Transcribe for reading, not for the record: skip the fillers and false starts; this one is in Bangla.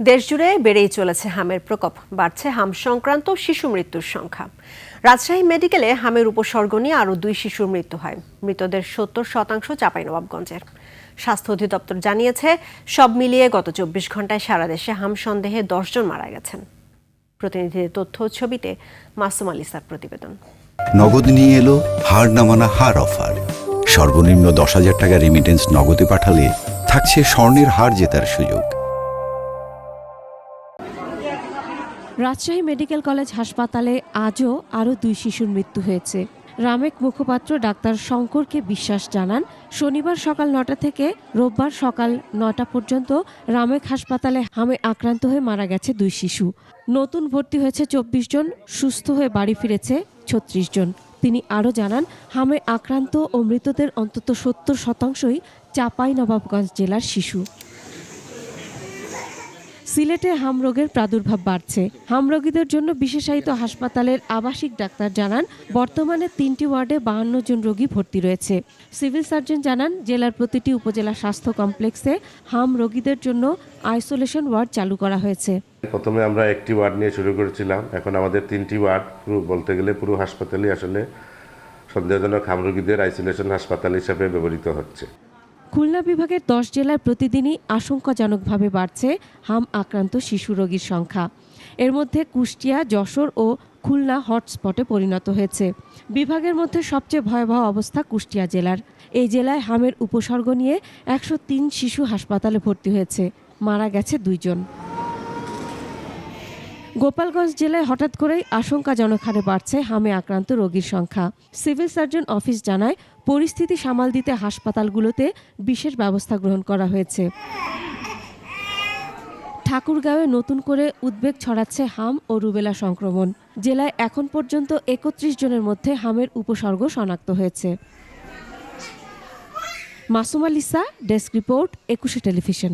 দেশজুড়ে বেড়েই চলেছে হামের প্রকোপ, বাড়ছে হাম সংক্রান্ত শিশু মৃত্যুর সংখ্যা। রাজশাহী মেডিকেলে হামের উপসর্গ নিয়ে আরও 2 শিশুর মৃত্যু হয়। মৃতদের 70% চাঁপাইনবাবগঞ্জের। স্বাস্থ্য অধিদপ্তর জানিয়েছে, সব মিলিয়ে গত 24 ঘন্টায় সারা দেশে হাম সন্দেহে 10 জন মারা গেছেন। প্রতিনিধিদের তথ্য ছবিতে মাসুম আলিসার প্রতিবেদন। নগদ নিয়ে এলো হার না মানা হার অফার। সর্বনিম্ন 10,000 টাকা রেমিটেন্স নগদে পাঠালে থাকছে স্বর্ণের হার জেতার সুযোগ। রাজশাহী মেডিকেল কলেজ হাসপাতালে আজও আরও 2 শিশুর মৃত্যু হয়েছে। রামেক মুখপাত্র ডাক্তার শঙ্করকে বিশ্বাস জানান, শনিবার সকাল 9টা থেকে রোববার সকাল 9টা পর্যন্ত রামেক হাসপাতালে হামে আক্রান্ত হয়ে মারা গেছে 2 শিশু। নতুন ভর্তি হয়েছে 24 জন, সুস্থ হয়ে বাড়ি ফিরেছে 36 জন। তিনি আরও জানান, হামে আক্রান্ত ও মৃতদের অন্তত 70%ই চাঁপাইনবাবগঞ্জ জেলার শিশু। সিলেটে হাম রোগের প্রাদুর্ভাব বাড়ছে। হাম রোগীদের জন্য বিশেষায়িত হাসপাতালের আবাসিক ডাক্তার জানান, বর্তমানে 3টি ওয়ার্ডে 52 জন রোগী ভর্তি রয়েছে। সিভিল সার্জন জানান, জেলার প্রতিটি উপজেলা স্বাস্থ্য কমপ্লেক্সে হাম রোগীদের জন্য আইসোলেশন ওয়ার্ড চালু করা হয়েছে। প্রথমে আমরা একটি ওয়ার্ড নিয়ে শুরু করেছিলাম, এখন আমাদের 3টি ওয়ার্ড, পুরো বলতে গেলে পুরো হাসপাতালই আসলে সন্দেহজনক হাম রোগীদের আইসোলেশন হাসপাতাল হিসেবে ব্যবহৃত হচ্ছে। খুলনা বিভাগের 10 জেলায় প্রতিদিনই আশঙ্কাজনকভাবে বাড়ছে হাম আক্রান্ত শিশু রোগীর সংখ্যা। এর মধ্যে কুষ্টিয়া, যশোর ও খুলনা হটস্পটে পরিণত হয়েছে। বিভাগের মধ্যে সবচেয়ে ভয়াবহ অবস্থা কুষ্টিয়া জেলার। এই জেলায় হামের উপসর্গ নিয়ে 103 শিশু হাসপাতালে ভর্তি হয়েছে, মারা গেছে 2 জন। গোপালগঞ্জ জেলায় হঠাৎ করেই আশঙ্কাজনক হারে বাড়ছে হামে আক্রান্ত রোগীর সংখ্যা। সিভিল সার্জন অফিস জানায়, পরিস্থিতি সামাল দিতে হাসপাতালগুলোতে বিশেষ ব্যবস্থা গ্রহণ করা হয়েছে। ঠাকুরগাঁওয়ে নতুন করে উদ্বেগ ছড়াচ্ছে হাম ও রুবেলা সংক্রমণ। জেলায় এখন পর্যন্ত 31 জনের মধ্যে হামের উপসর্গ শনাক্ত হয়েছে। Masum আলিসা, desk report, 21 television.